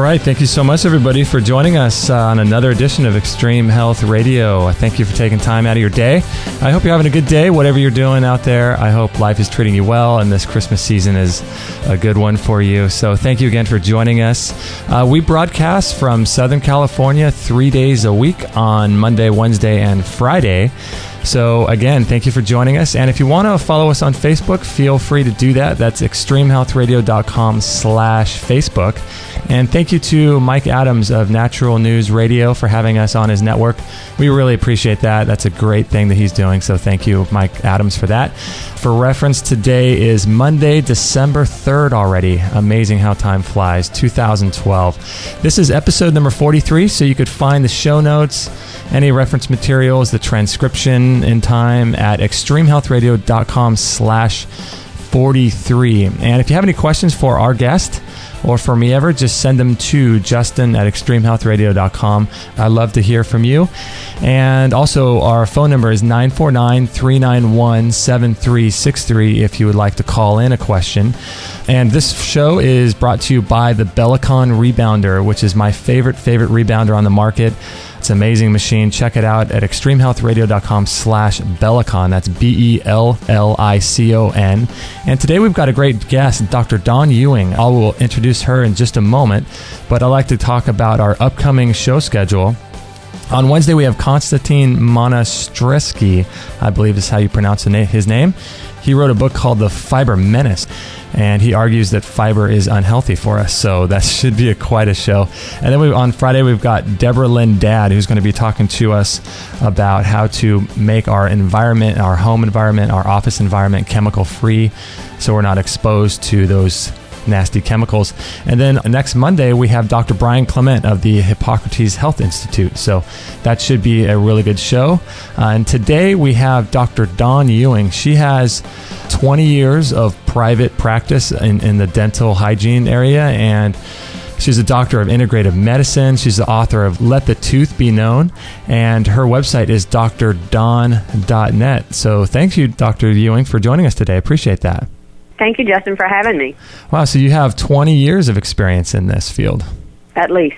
right. Thank you so much, everybody, for joining us on another edition of Extreme Health Radio. Thank you for taking time out of your day. I hope you're having a good day, whatever you're doing out there. I hope life is treating you well, and this Christmas season is a good one for you. So thank you again for joining us. We broadcast from Southern California 3 days a week on Monday, Wednesday, and Friday. So again, thank you for joining us. And if you want to follow us on Facebook, feel free to do that. That's extremehealthradio.com/Facebook. And thank you to Mike Adams of Natural News Radio for having us on his network. We really appreciate that. That's a great thing that he's doing. So thank you, Mike Adams, for that. For reference, today is Monday, December 3rd already. Amazing how time flies, 2012. This is episode number 43, so you could find the show notes, any reference materials, the transcription in time at extremehealthradio.com/43. And if you have any questions for our guest or for me ever, just send them to Justin at extremehealthradio.com. I'd love to hear from you. And also our phone number is 949-391-7363 if you would like to call in a question. And this show is brought to you by the Bellicon Rebounder, which is my favorite rebounder on the market. It's an amazing machine. Check it out at extremehealthradio.com/Bellicon. That's BELLICON. And today we've got a great guest, Dr. Dawn Ewing. I will introduce her in just a moment, but I'd like to talk about our upcoming show schedule. On Wednesday, we have Konstantin Monastresky, I believe is how you pronounce his name. He wrote a book called The Fiber Menace, and he argues that fiber is unhealthy for us, so that should be quite a show. And then on Friday, we've got Deborah Lynn Dad, who's going to be talking to us about how to make our environment, our home environment, our office environment chemical-free, so we're not exposed to those nasty chemicals. And then next Monday, we have Dr. Brian Clement of the Hippocrates Health Institute. So that should be a really good show. And today we have Dr. Dawn Ewing. She has 20 years of private practice in the dental hygiene area, and she's a doctor of integrative medicine. She's the author of Let the Tooth Be Known, and her website is drdawn.net. So thank you, Dr. Ewing, for joining us today. I appreciate that. Thank you, Justin, for having me. Wow, so you have 20 years of experience in this field. At least.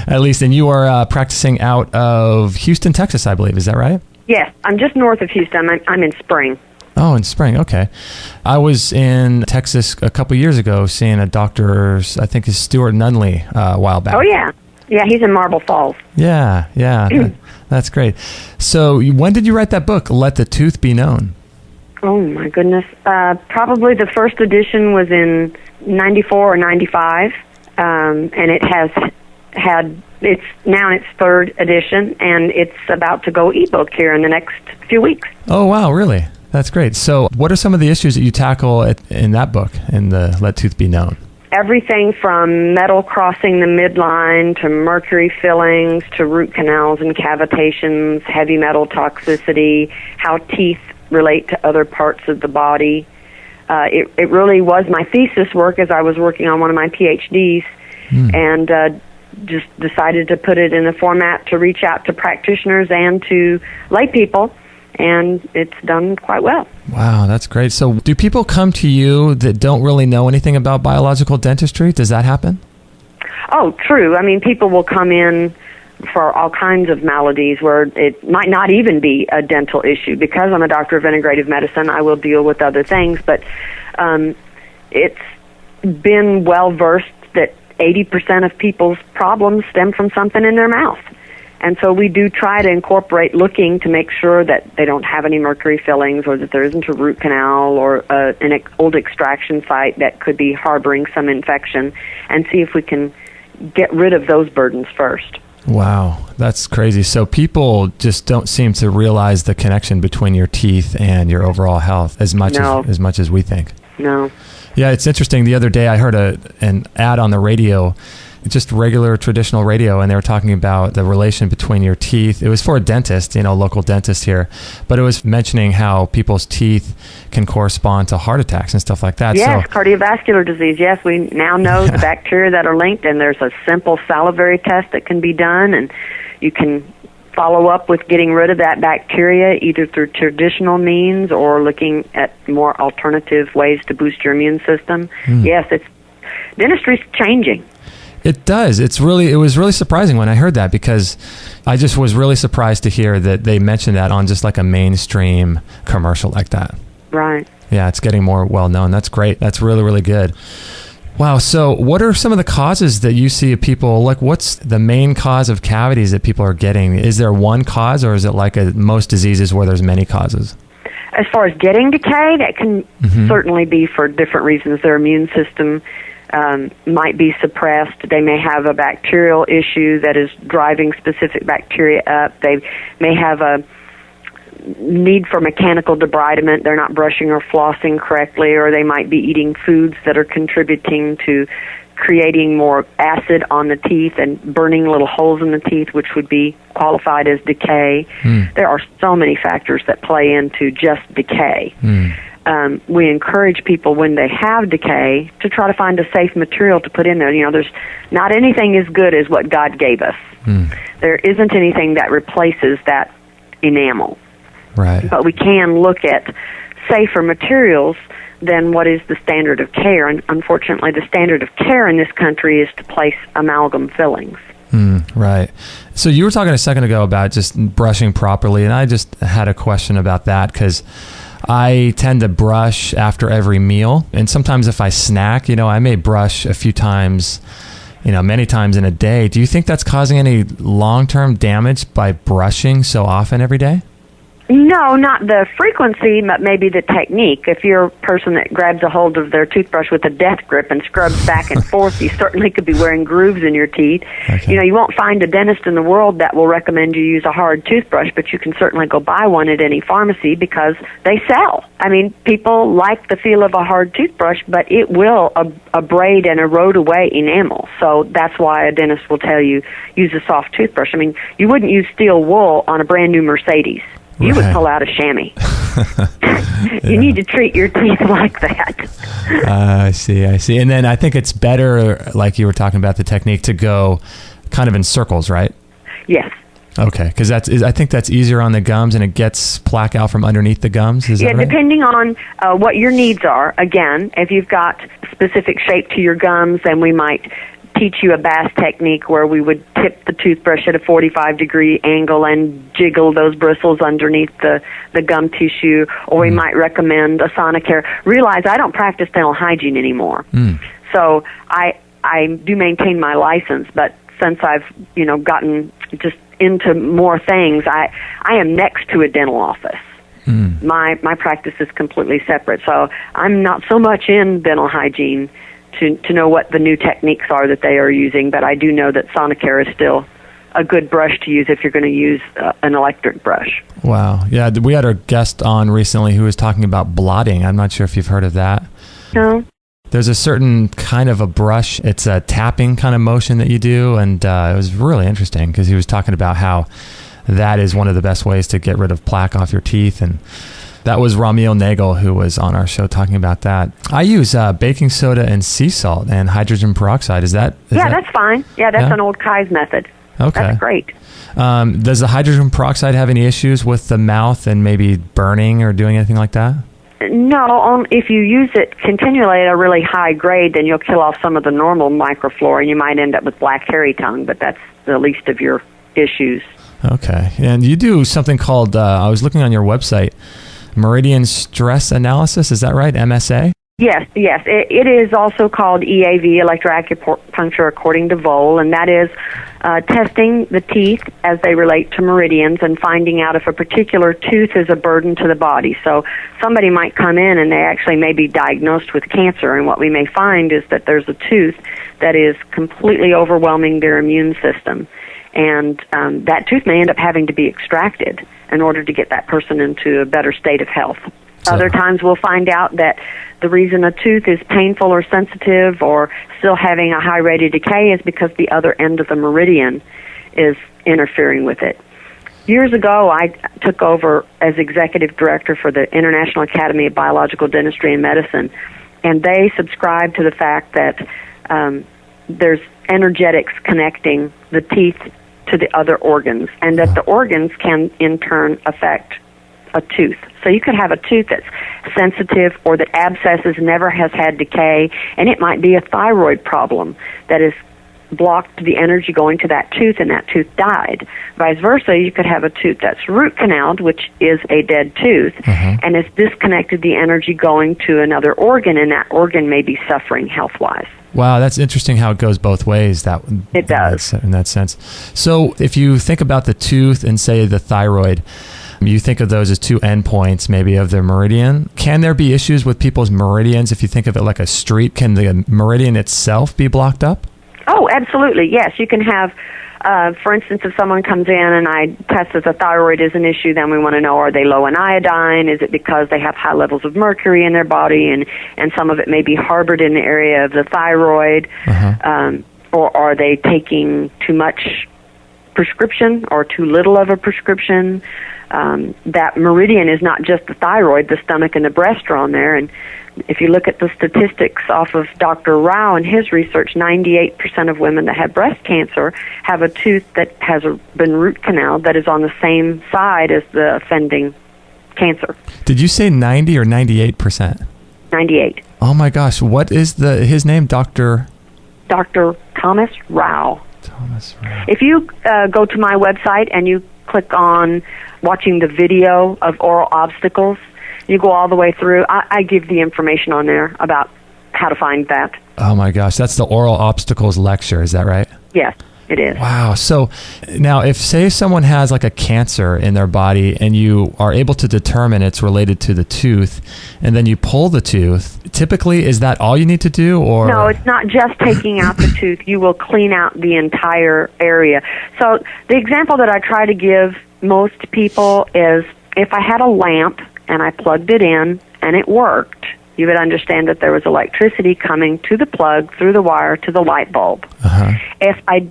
At least, and you are practicing out of Houston, Texas, I believe. Is that right? Yes, I'm just north of Houston. I'm in Spring. Oh, in Spring, okay. I was in Texas a couple years ago seeing a doctor, I think it's Stuart Nunley, a while back. Oh, yeah. Yeah, he's in Marble Falls. Yeah. That's great. So when did you write that book, Let the Tooth Be Known? Oh, my goodness. Probably the first edition was in 94 or 95, and it it's now in its third edition, and it's about to go ebook here in the next few weeks. Oh, wow, really? That's great. So what are some of the issues that you tackle in that book, in the Let Tooth Be Known? Everything from metal crossing the midline to mercury fillings to root canals and cavitations, heavy metal toxicity, how teeth relate to other parts of the body. It really was my thesis work as I was working on one of my PhDs, and just decided to put it in a format to reach out to practitioners and to lay people, and it's done quite well. Wow, that's great. So do people come to you that don't really know anything about biological dentistry? Does that happen? Oh, true. I mean, people will come in for all kinds of maladies where it might not even be a dental issue. Because I'm a doctor of integrative medicine, I will deal with other things, but it's been well versed that 80% of people's problems stem from something in their mouth. And so we do try to incorporate looking to make sure that they don't have any mercury fillings or that there isn't a root canal or an old extraction site that could be harboring some infection, and see if we can get rid of those burdens first. Wow, that's crazy. So people just don't seem to realize the connection between your teeth and your overall health as much as we think. No. Yeah, it's interesting. The other day I heard an ad on the radio, just regular traditional radio, and they were talking about the relation between your teeth. It was for a dentist, local dentist here, but it was mentioning how people's teeth can correspond to heart attacks and stuff like that. Yes, cardiovascular disease. Yes, we now know the bacteria that are linked, and there's a simple salivary test that can be done, and you can follow up with getting rid of that bacteria either through traditional means or looking at more alternative ways to boost your immune system. Yes, dentistry's changing. It does. It was really surprising when I heard that, because I just was really surprised to hear that they mentioned that on just like a mainstream commercial like that. Right. Yeah, it's getting more well known. That's great. That's really, really good. Wow. So what are some of the causes that you see of people, like what's the main cause of cavities that people are getting? Is there one cause, or is it like most diseases where there's many causes? As far as getting decay, that can certainly be for different reasons. Their immune system might be suppressed. They may have a bacterial issue that is driving specific bacteria up. They may have a need for mechanical debridement. They're not brushing or flossing correctly, or they might be eating foods that are contributing to creating more acid on the teeth and burning little holes in the teeth, which would be qualified as decay. There are so many factors that play into just decay. We encourage people when they have decay to try to find a safe material to put in there. You know, there's not anything as good as what God gave us. There isn't anything that replaces that enamel. Right. But we can look at safer materials than what is the standard of care. And unfortunately, the standard of care in this country is to place amalgam fillings. Right. So you were talking a second ago about just brushing properly, and I just had a question about that, because I tend to brush after every meal, and sometimes if I snack, I may brush a few times, many times in a day. Do you think that's causing any long-term damage by brushing so often every day? No, not the frequency, but maybe the technique. If you're a person that grabs a hold of their toothbrush with a death grip and scrubs back and forth, you certainly could be wearing grooves in your teeth. Okay. You won't find a dentist in the world that will recommend you use a hard toothbrush, but you can certainly go buy one at any pharmacy because they sell. I mean, people like the feel of a hard toothbrush, but it will abrade and erode away enamel. So that's why a dentist will tell you use a soft toothbrush. I mean, you wouldn't use steel wool on a brand new Mercedes. You would pull out a chamois. You need to treat your teeth like that. I see. And then I think it's better, like you were talking about the technique, to go kind of in circles, right? Yes. Okay, because I think that's easier on the gums, and it gets plaque out from underneath the gums. Is that right? Depending on what your needs are. Again, if you've got specific shape to your gums, then we might teach you a Bass technique where we would tip the toothbrush at a 45-degree angle and jiggle those bristles underneath the gum tissue, or we might recommend a Sonicare. Realize I don't practice dental hygiene anymore. So I do maintain my license, but since I've gotten just into more things, I am next to a dental office. My practice is completely separate, so I'm not so much in dental hygiene to know what the new techniques are that they are using, but I do know that Sonicare is still a good brush to use if you're going to use an electric brush. Wow. Yeah, we had our guest on recently who was talking about blotting. I'm not sure if you've heard of that. No. There's a certain kind of a brush. It's a tapping kind of motion that you do, and it was really interesting because he was talking about how that is one of the best ways to get rid of plaque off your teeth, and that was Ramil Nagel who was on our show talking about that. I use baking soda and sea salt and hydrogen peroxide. That's fine. Yeah, that's an old Kai's method. Okay. That's great. Does the hydrogen peroxide have any issues with the mouth and maybe burning or doing anything like that? No, if you use it continually at a really high grade, then you'll kill off some of the normal microflora, and you might end up with black hairy tongue, but that's the least of your issues. Okay. And you do something called, I was looking on your website, Meridian Stress Analysis, is that right? MSA? Yes. It is also called EAV, electroacupuncture according to Vole, and that is testing the teeth as they relate to meridians and finding out if a particular tooth is a burden to the body. So somebody might come in and they actually may be diagnosed with cancer, and what we may find is that there's a tooth that is completely overwhelming their immune system, and that tooth may end up having to be extracted in order to get that person into a better state of health. Other times we'll find out that the reason a tooth is painful or sensitive or still having a high rate of decay is because the other end of the meridian is interfering with it. Years ago, I took over as executive director for the International Academy of Biological Dentistry and Medicine, and they subscribe to the fact that there's energetics connecting the teeth to the other organs, and that the organs can in turn affect a tooth. So you could have a tooth that's sensitive or that abscesses, never has had decay, and it might be a thyroid problem that is blocked the energy going to that tooth, and that tooth died. Vice versa, you could have a tooth that's root canaled, which is a dead tooth, and it's disconnected the energy going to another organ, and that organ may be suffering health-wise. Wow, that's interesting how it goes both ways. It does. In that sense. So if you think about the tooth and, say, the thyroid, you think of those as two endpoints maybe of the meridian. Can there be issues with people's meridians if you think of it like a street? Can the meridian itself be blocked up? Oh, absolutely, yes. You can have, for instance, if someone comes in and I test as a thyroid is an issue, then we want to know, are they low in iodine? Is it because they have high levels of mercury in their body, and some of it may be harbored in the area of the thyroid? Or are they taking too much prescription or too little of a prescription? That meridian is not just the thyroid, the stomach and the breast are on there, and if you look at the statistics off of Dr. Rao and his research, 98% of women that have breast cancer have a tooth that has been root canal that is on the same side as the offending cancer. Did you say 90 or 98%? 98. Oh my gosh, what is his name? Dr. Thomas Rao. Thomas Rao. If you go to my website and you click on watching the video of oral obstacles, you go all the way through. I give the information on there about how to find that. Oh my gosh, that's the oral obstacles lecture, is that right? Yes, it is. Wow. So now if, say, someone has like a cancer in their body and you are able to determine it's related to the tooth, and then you pull the tooth, typically is that all you need to do? Or no, it's not just taking out the tooth. You will clean out the entire area. So the example that I try to give most people is if I had a lamp and I plugged it in and it worked, you would understand that there was electricity coming to the plug through the wire to the light bulb. If I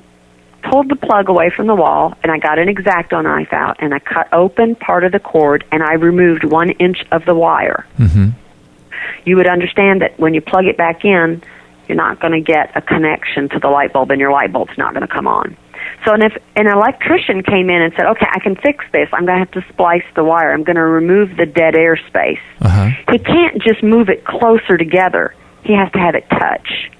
pulled the plug away from the wall and I got an X-Acto knife out and I cut open part of the cord and I removed 1 inch of the wire, you would understand that when you plug it back in, you're not going to get a connection to the light bulb and your light bulb's not going to come on. So if an electrician came in and said, okay, I can fix this, I'm going to have to splice the wire, I'm going to remove the dead air space. He can't just move it closer together. He has to have it touch.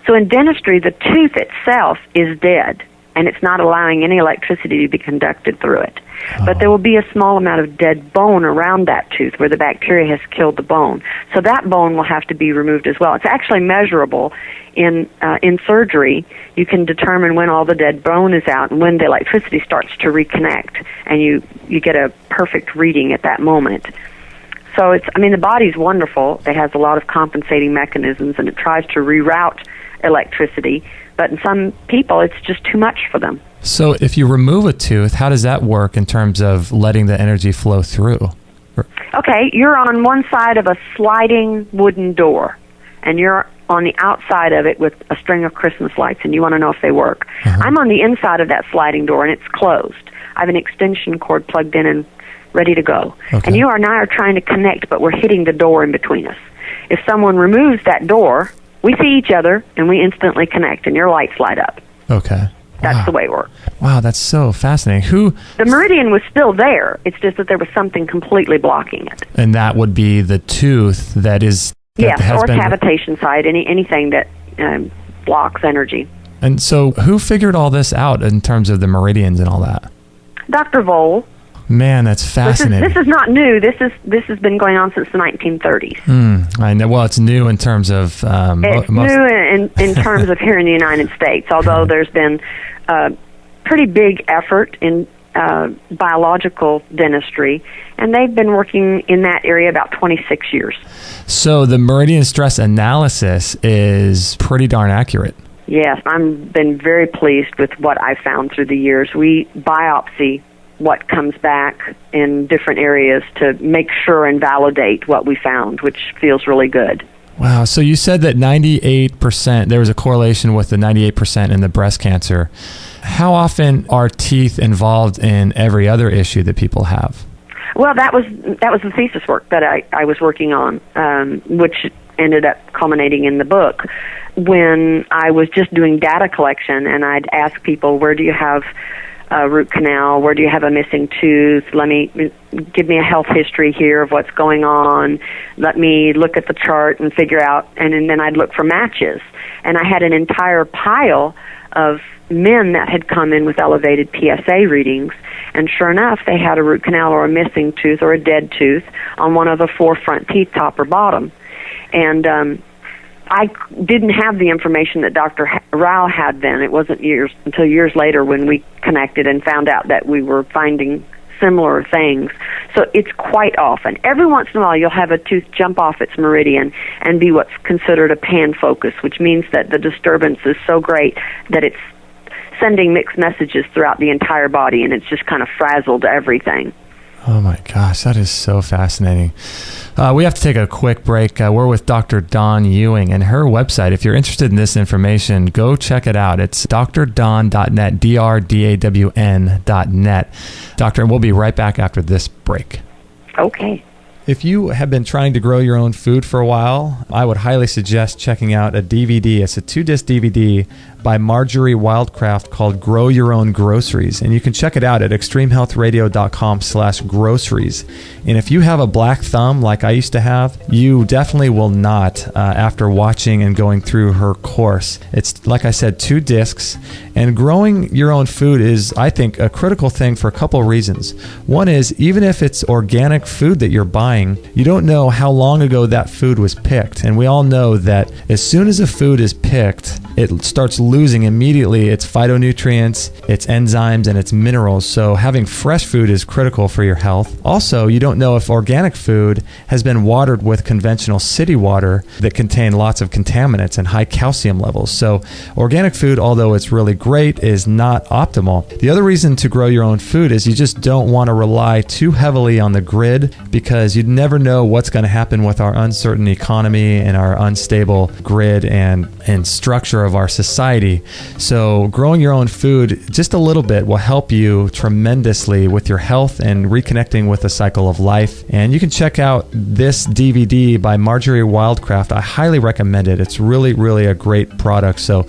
So in dentistry, the tooth itself is dead, and it's not allowing any electricity to be conducted through it. But there will be a small amount of dead bone around that tooth where the bacteria has killed the bone. So that bone will have to be removed as well. It's actually measurable in surgery. You can determine when all the dead bone is out and when the electricity starts to reconnect, and you get a perfect reading at that moment. So the body's wonderful. It has a lot of compensating mechanisms, and it tries to reroute electricity, but in some people it's just too much for them. So if you remove a tooth, how does that work in terms of letting the energy flow through? Okay, you're on one side of a sliding wooden door, and you're on the outside of it with a string of Christmas lights, and you want to know if they work. I'm on the inside of that sliding door, and it's closed. I have an extension cord plugged in and ready to go. And you and I are trying to connect, but we're hitting the door in between us. If someone removes that door, we see each other, and we instantly connect, and your lights light up. Okay. That's the way it works. Wow, that's so fascinating. The meridian was still there. It's just that there was something completely blocking it. And that would be the tooth that is... Yes, or cavitation site, anything that blocks energy. And so who figured all this out in terms of the meridians and all that? Dr. Vole. Man, that's fascinating. This is not new. This has been going on since the 1930s. I know. Well, it's new in terms of... it's new in terms of here in the United States, although there's been a pretty big effort in biological dentistry, and they've been working in that area about 26 years. So the meridian stress analysis is pretty darn accurate. Yes, I've been very pleased with what I've found through the years. We biopsy what comes back in different areas to make sure and validate what we found, which feels really good. Wow. So you said that 98%, there was a correlation with the 98% in the breast cancer. How often are teeth involved in every other issue that people have? Well, that was the thesis work that I was working on, which ended up culminating in the book. When I was just doing data collection, and I'd ask people, where do you have a root canal? Where do you have a missing tooth? Give me a health history here of what's going on. Let me look at the chart and figure out, and then I'd look for matches. And I had an entire pile of men that had come in with elevated PSA readings, and sure enough, they had a root canal or a missing tooth or a dead tooth on one of the 4 front teeth, top or bottom. And I didn't have the information that Dr. Rao had then. It wasn't until years later when we connected and found out that we were finding similar things. So it's quite often. Every once in a while, you'll have a tooth jump off its meridian and be what's considered a pan focus, which means that the disturbance is so great that it's sending mixed messages throughout the entire body, and it's just kind of frazzled everything. Oh my gosh, that is so fascinating. We have to take a quick break. We're with Dr. Dawn Ewing, and her website, if you're interested in this information, go check it out. It's drdawn.net, drdawn.net. Doctor, and we'll be right back after this break. Okay. If you have been trying to grow your own food for a while, I would highly suggest checking out a DVD. It's a 2-disc DVD by Marjorie Wildcraft called Grow Your Own Groceries. And you can check it out at extremehealthradio.com/groceries. And if you have a black thumb like I used to have, you definitely will not after watching and going through her course. It's, like I said, 2 discs. And growing your own food is, I think, a critical thing for a couple of reasons. One is, even if it's organic food that you're buying, you don't know how long ago that food was picked. And we all know that as soon as a food is picked, it starts losing immediately its phytonutrients, its enzymes, and its minerals. So having fresh food is critical for your health. Also, you don't know if organic food has been watered with conventional city water that contain lots of contaminants and high calcium levels. So organic food, although it's really great, is not optimal. The other reason to grow your own food is you just don't want to rely too heavily on the grid, because you never know what's going to happen with our uncertain economy and our unstable grid and structure of our society. So growing your own food just a little bit will help you tremendously with your health and reconnecting with the cycle of life. And you can check out this DVD by Marjorie Wildcraft. I highly recommend it. It's really, really a great product. So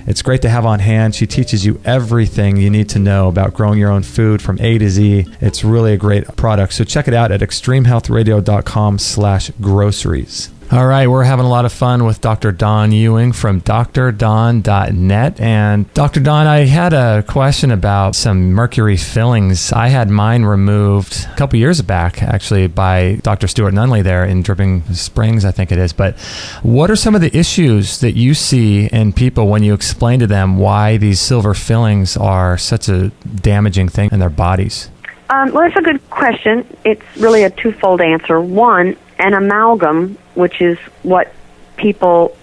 it's great to have on hand. She teaches you everything you need to know about growing your own food from A to Z. It's really a great product. So check it out at extremehealthradio.com/groceries. All right, we're having a lot of fun with Dr. Dawn Ewing from drdawn.net. And Dr. Dawn, I had a question about some mercury fillings. I had mine removed a couple years back, actually, by Dr. Stuart Nunley there in Dripping Springs, I think it is. But what are some of the issues that you see in people when you explain to them why these silver fillings are such a damaging thing in their bodies? Well, that's a good question. It's really a twofold answer. One, an amalgam, which is what people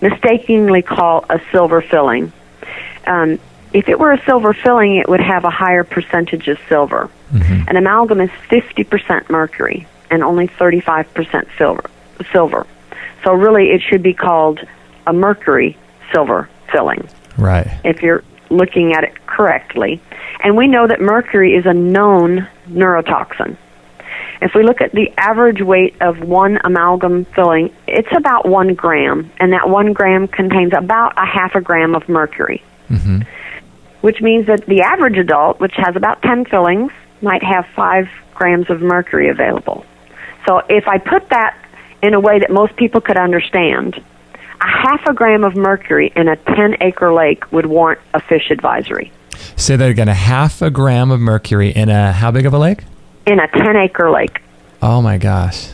mistakenly call a silver filling. If it were a silver filling, it would have a higher percentage of silver. Mm-hmm. An amalgam is 50% mercury and only 35% silver. So really, it should be called a mercury silver filling. Right. If you're looking at it correctly. And we know that mercury is a known neurotoxin. If we look at the average weight of one amalgam filling, it's about 1 gram, and that 1 gram contains about a half a gram of mercury, mm-hmm. which means that the average adult, which has about 10 fillings, might have 5 grams of mercury available. So if I put that in a way that most people could understand, a half a gram of mercury in a 10-acre lake would warrant a fish advisory. Say that again, a half a gram of mercury in a how big of a lake? In a 10-acre lake. Oh, my gosh.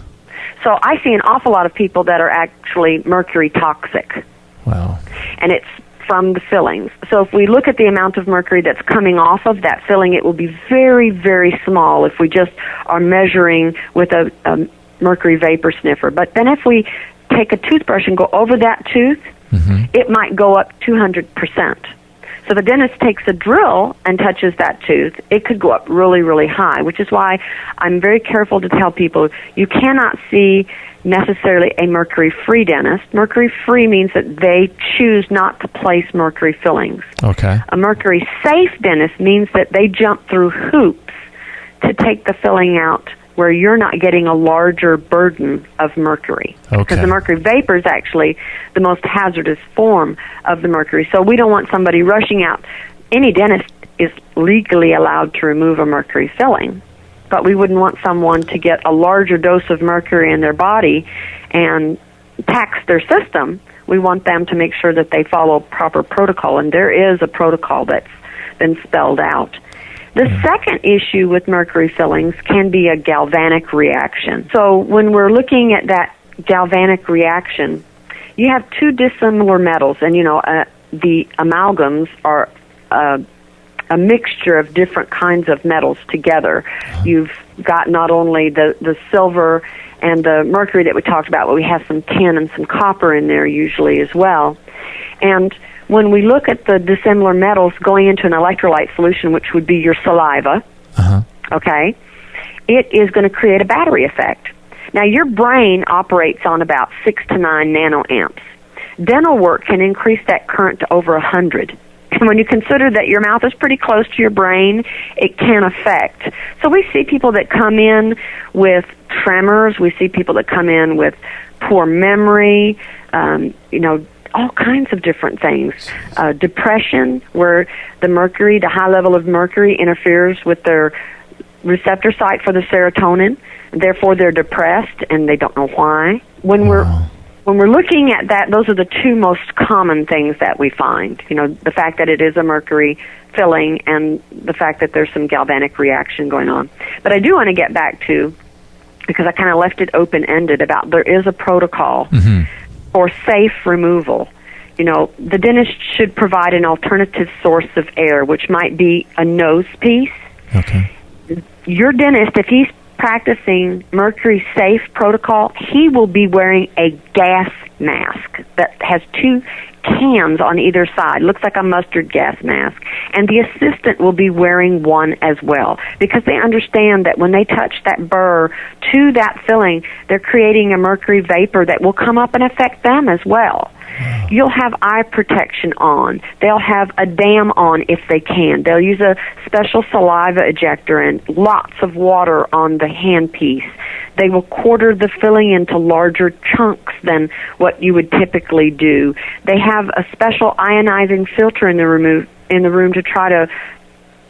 So I see an awful lot of people that are actually mercury toxic. Wow. And it's from the fillings. So if we look at the amount of mercury that's coming off of that filling, it will be very, very small if we just are measuring with a mercury vapor sniffer. But then if we take a toothbrush and go over that tooth, mm-hmm. it might go up 200%. So the dentist takes a drill and touches that tooth, it could go up really, really high, which is why I'm very careful to tell people you cannot see necessarily a mercury-free dentist. Mercury-free means that they choose not to place mercury fillings. Okay. A mercury-safe dentist means that they jump through hoops to take the filling out where you're not getting a larger burden of mercury. Okay. Because the mercury vapor is actually the most hazardous form of the mercury. So we don't want somebody rushing out. Any dentist is legally allowed to remove a mercury filling, but we wouldn't want someone to get a larger dose of mercury in their body and tax their system we want them to make sure that they follow proper protocol, and there is a protocol that's been spelled out. The second issue with mercury fillings can be a galvanic reaction. So when we're looking at that galvanic reaction, you have two dissimilar metals, and the amalgams are a mixture of different kinds of metals together. You've got not only the silver and the mercury that we talked about, but we have some tin and some copper in there usually as well. And when we look at the dissimilar metals going into an electrolyte solution, which would be your saliva, okay, it is going to create a battery effect. Now, your brain operates on about 6 to 9 nanoamps. Dental work can increase that current to over 100. And when you consider that your mouth is pretty close to your brain, it can affect. So we see people that come in with tremors. We see people that come in with poor memory, all kinds of different things. Depression, where the high level of mercury interferes with their receptor site for the serotonin. Therefore, they're depressed, and they don't know why. When we're looking at that, those are the two most common things that we find. The fact that it is a mercury filling and the fact that there's some galvanic reaction going on. But I do want to get back to, because I kind of left it open-ended, about there is a protocol for safe removal. The dentist should provide an alternative source of air, which might be a nose piece. Okay. Your dentist, if he's practicing mercury safe protocol, he will be wearing a gas mask that has two cans on either side. Looks like a mustard gas mask. And the assistant will be wearing one as well, because they understand that when they touch that burr to that filling, they're creating a mercury vapor that will come up and affect them as well. You'll have eye protection on. They'll have a dam on if they can. They'll use a special saliva ejector and lots of water on the handpiece. They will quarter the filling into larger chunks than what you would typically do. They have a special ionizing filter in the room to try to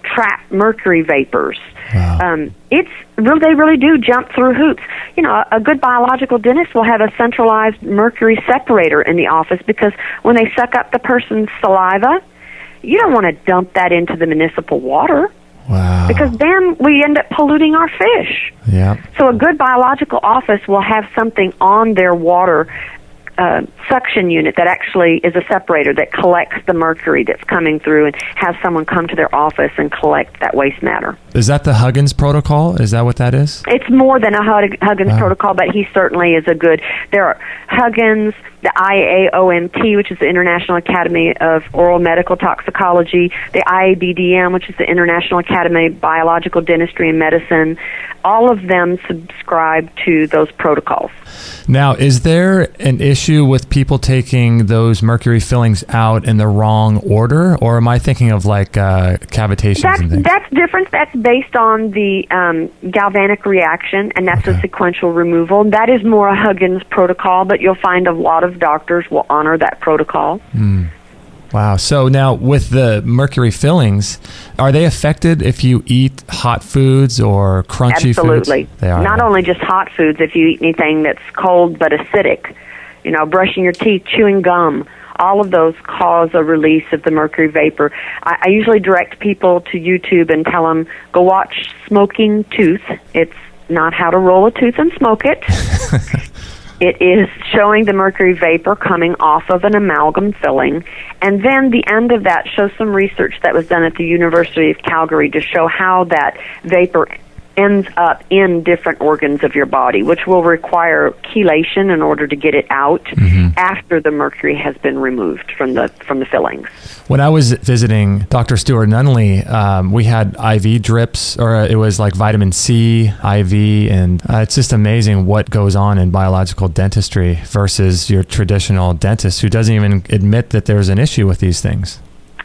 trap mercury vapors. Wow. They really do jump through hoops. A good biological dentist will have a centralized mercury separator in the office, because when they suck up the person's saliva, you don't want to dump that into the municipal water. Wow. Because then we end up polluting our fish. Yeah. So a good biological office will have something on their water suction unit that actually is a separator that collects the mercury that's coming through, and have someone come to their office and collect that waste matter. Is that the Huggins protocol? Is that what that is? It's more than a Huggins protocol, but he certainly is a good. There are Huggins, the IAOMT, which is the International Academy of Oral Medical Toxicology, the IABDM, which is the International Academy of Biological Dentistry and Medicine. All of them subscribe to those protocols. Now, is there an issue with people taking those mercury fillings out in the wrong order, or am I thinking of like cavitations and things? That's different. That's based on the galvanic reaction, and that's a sequential removal. That is more a Huggins protocol, but you'll find a lot of doctors will honor that protocol. Wow. So now with the mercury fillings, are they affected if you eat hot foods or crunchy foods? Absolutely. They are. Not only just hot foods, if you eat anything that's cold but acidic, brushing your teeth, chewing gum, all of those cause a release of the mercury vapor. I usually direct people to YouTube and tell them, go watch Smoking Tooth. It's not how to roll a tooth and smoke it. It is showing the mercury vapor coming off of an amalgam filling. And then the end of that shows some research that was done at the University of Calgary to show how that vapor ends up in different organs of your body, which will require chelation in order to get it out after the mercury has been removed from the fillings. When I was visiting Dr. Stuart Nunley, we had IV drips, or it was like vitamin C IV, and it's just amazing what goes on in biological dentistry versus your traditional dentist who doesn't even admit that there's an issue with these things.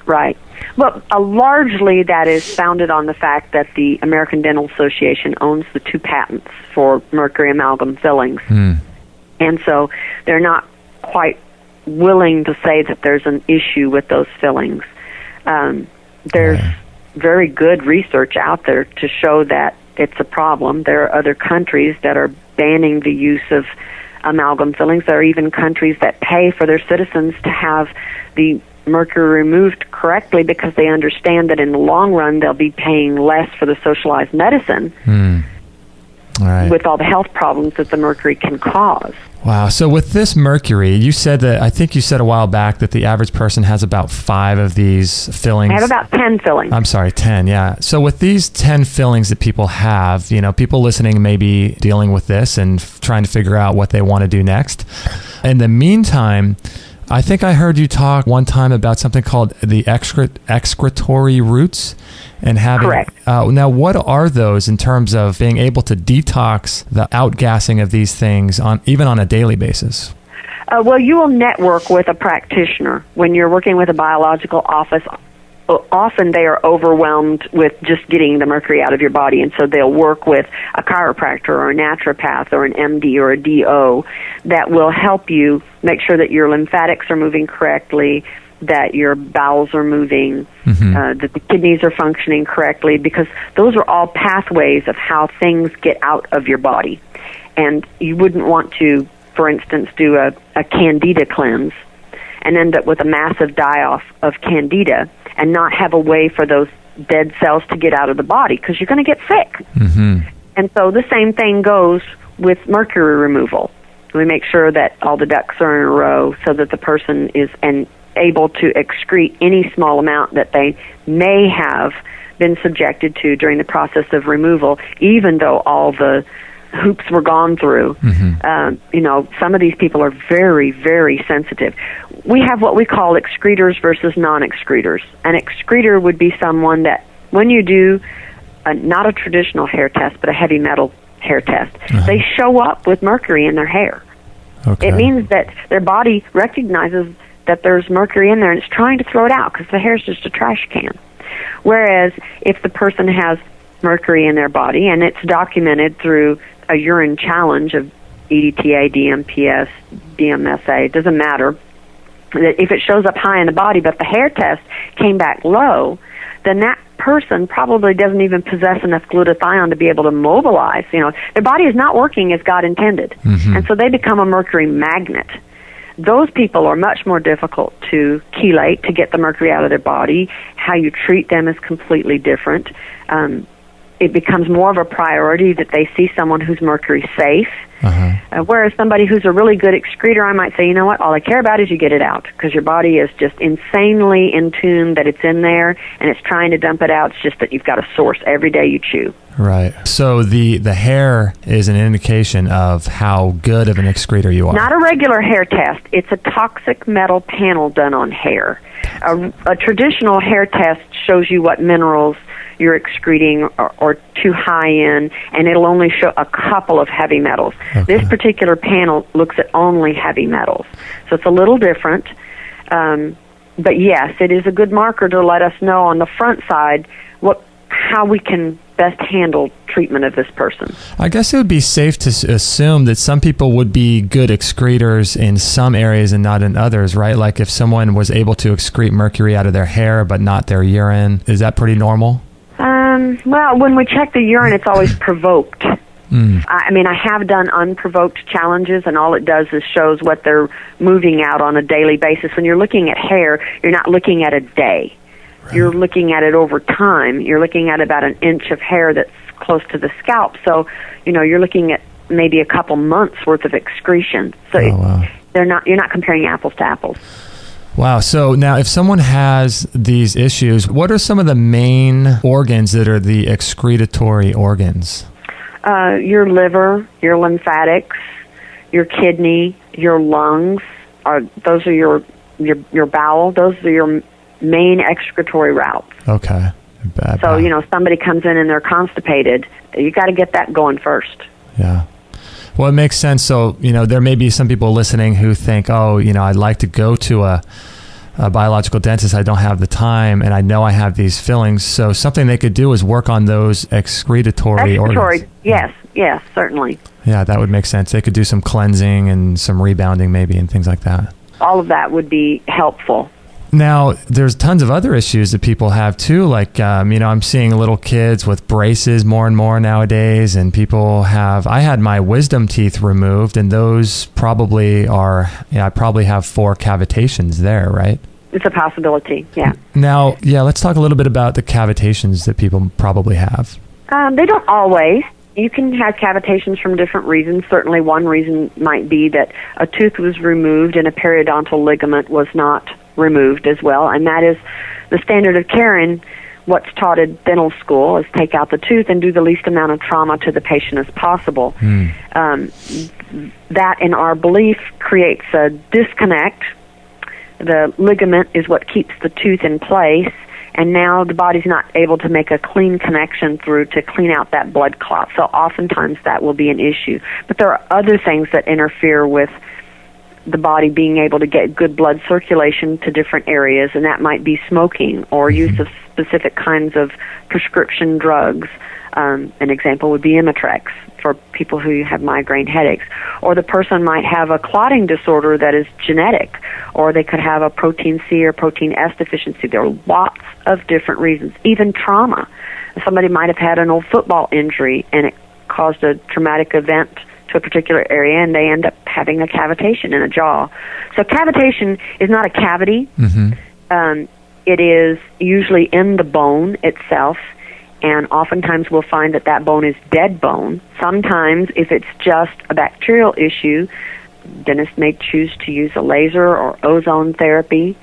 Right. Well, largely that is founded on the fact that the American Dental Association owns the 2 patents for mercury amalgam fillings. And so they're not quite willing to say that there's an issue with those fillings. There's very good research out there to show that it's a problem. There are other countries that are banning the use of amalgam fillings. There are even countries that pay for their citizens to have the mercury removed correctly because they understand that in the long run they'll be paying less for the socialized medicine with all the health problems that the mercury can cause. Wow. So with this mercury, you said that, I think you said a while back that the average person has about 5 of these fillings. I have about 10 fillings. I'm sorry, 10, yeah. So with these 10 fillings that people have, people listening may be dealing with this and trying to figure out what they want to do next. In the meantime, I think I heard you talk one time about something called the excretory roots. And having, correct. Now, what are those in terms of being able to detox the outgassing of these things even on a daily basis? Well, you will network with a practitioner. When you're working with a biological office, often they are overwhelmed with just getting the mercury out of your body, and so they'll work with a chiropractor or a naturopath or an MD or a DO that will help you make sure that your lymphatics are moving correctly, that your bowels are moving, that the kidneys are functioning correctly, because those are all pathways of how things get out of your body. And you wouldn't want to, for instance, do a candida cleanse and end up with a massive die-off of candida and not have a way for those dead cells to get out of the body, because you're going to get sick. And so the same thing goes with mercury removal. We make sure that all the ducks are in a row so that the person is able to excrete any small amount that they may have been subjected to during the process of removal, even though all the hoops were gone through. Some of these people are very, very sensitive. We have what we call excretors versus non-excretors. An excretor would be someone that, when you do not a traditional hair test, but a heavy metal hair test, they show up with mercury in their hair. It means that their body recognizes that there's mercury in there and it's trying to throw it out because the hair is just a trash can. Whereas if the person has mercury in their body and it's documented through a urine challenge of EDTA, DMPS, DMSA, it doesn't matter, that if it shows up high in the body but the hair test came back low, then that person probably doesn't even possess enough glutathione to be able to mobilize. Their body is not working as God intended. And so they become a mercury magnet. Those people are much more difficult to chelate, to get the mercury out of their body. How you treat them is completely different. It becomes more of a priority that they see someone who's mercury safe. Whereas somebody who's a really good excretor, I might say, you know what, all I care about is you get it out, because your body is just insanely in tune that it's in there and it's trying to dump it out. It's just that you've got a source every day you chew. Right. So the hair is an indication of how good of an excretor you are. Not a regular hair test. It's a toxic metal panel done on hair. A traditional hair test shows you what minerals you're excreting or too high in, and it'll only show a couple of heavy metals. This particular panel looks at only heavy metals. So it's a little different. But yes, it is a good marker to let us know on the front side how we can best handle treatment of this person. I guess it would be safe to assume that some people would be good excretors in some areas and not in others, right? Like if someone was able to excrete mercury out of their hair but not their urine, is that pretty normal? Well, when we check the urine, it's always provoked. I have done unprovoked challenges, and all it does is shows what they're moving out on a daily basis. When you're looking at hair, you're not looking at a day. Right. You're looking at it over time. You're looking at about an inch of hair that's close to the scalp. So, you're looking at maybe a couple months worth of excretion. So you're not comparing apples to apples. Wow. So now if someone has these issues, what are some of the main organs that are the excretory organs? Your liver, your lymphatics, your kidney, your lungs. Those are your bowel. Those are your main excretory routes. Okay. So, somebody comes in and they're constipated, you got to get that going first. Yeah. Well, it makes sense. So, there may be some people listening who think, I'd like to go to a biological dentist. I don't have the time, and I know I have these fillings. So something they could do is work on those excretory organs. Yes, certainly. Yeah, that would make sense. They could do some cleansing and some rebounding maybe and things like that. All of that would be helpful. Now, there's tons of other issues that people have too. Like, I'm seeing little kids with braces more and more nowadays, and I had my wisdom teeth removed, and those probably I probably have 4 cavitations there, right? It's a possibility, yeah. Now, let's talk a little bit about the cavitations that people probably have. They don't always. You can have cavitations from different reasons. Certainly one reason might be that a tooth was removed and a periodontal ligament was not removed as well, and that is the standard of care in what's taught at dental school, is take out the tooth and do the least amount of trauma to the patient as possible. That, in our belief, creates a disconnect. The ligament is what keeps the tooth in place, and now the body's not able to make a clean connection through to clean out that blood clot. So oftentimes that will be an issue. But there are other things that interfere with the body being able to get good blood circulation to different areas, and that might be smoking or use of specific kinds of prescription drugs. An example would be Imitrex for people who have migraine headaches. Or the person might have a clotting disorder that is genetic, or they could have a protein C or protein S deficiency. There are lots of different reasons. Even trauma. Somebody might have had an old football injury and it caused a traumatic event to a particular area, and they end up having a cavitation in a jaw. So cavitation is not a cavity. It is usually in the bone itself, and oftentimes we'll find that bone is dead bone. Sometimes, if it's just a bacterial issue, dentists may choose to use a laser or ozone therapy,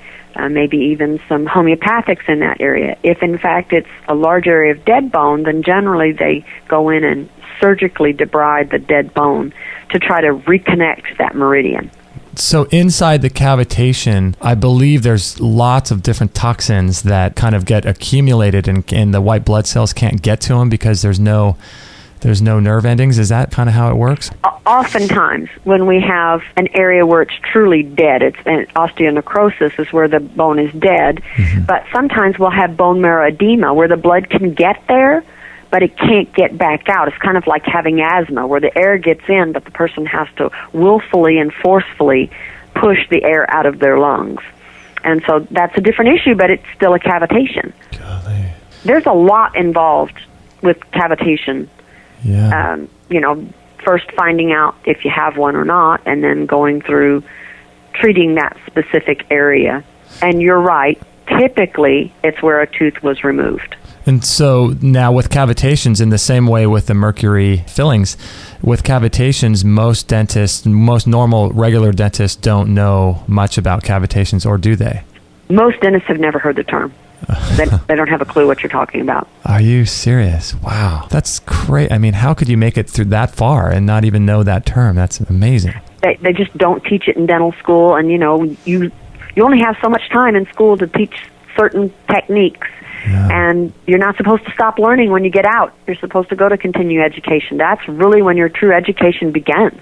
maybe even some homeopathics in that area. If, in fact, it's a large area of dead bone, then generally they go in and surgically debride the dead bone to try to reconnect that meridian. So inside the cavitation, I believe there's lots of different toxins that kind of get accumulated, and the white blood cells can't get to them because there's no nerve endings. Is that kind of how it works? Oftentimes, when we have an area where it's truly dead, it's osteonecrosis is where the bone is dead, but sometimes we'll have bone marrow edema where the blood can get there, but it can't get back out. It's kind of like having asthma, where the air gets in, but the person has to willfully and forcefully push the air out of their lungs. And so that's a different issue, but it's still a cavitation. Golly. There's a lot involved with cavitation. Yeah. First finding out if you have one or not, and then going through treating that specific area. And you're right, typically it's where a tooth was removed. And so now with cavitations, in the same way with the mercury fillings, with cavitations, most normal, regular dentists don't know much about cavitations, or do they? Most dentists have never heard the term. They don't have a clue what you're talking about. Are you serious? Wow. That's great. I mean, how could you make it through that far and not even know that term? That's amazing. They just don't teach it in dental school, and you only have so much time in school to teach certain techniques. Yeah. And you're not supposed to stop learning when you get out. You're supposed to go to continuing education. That's really when your true education begins.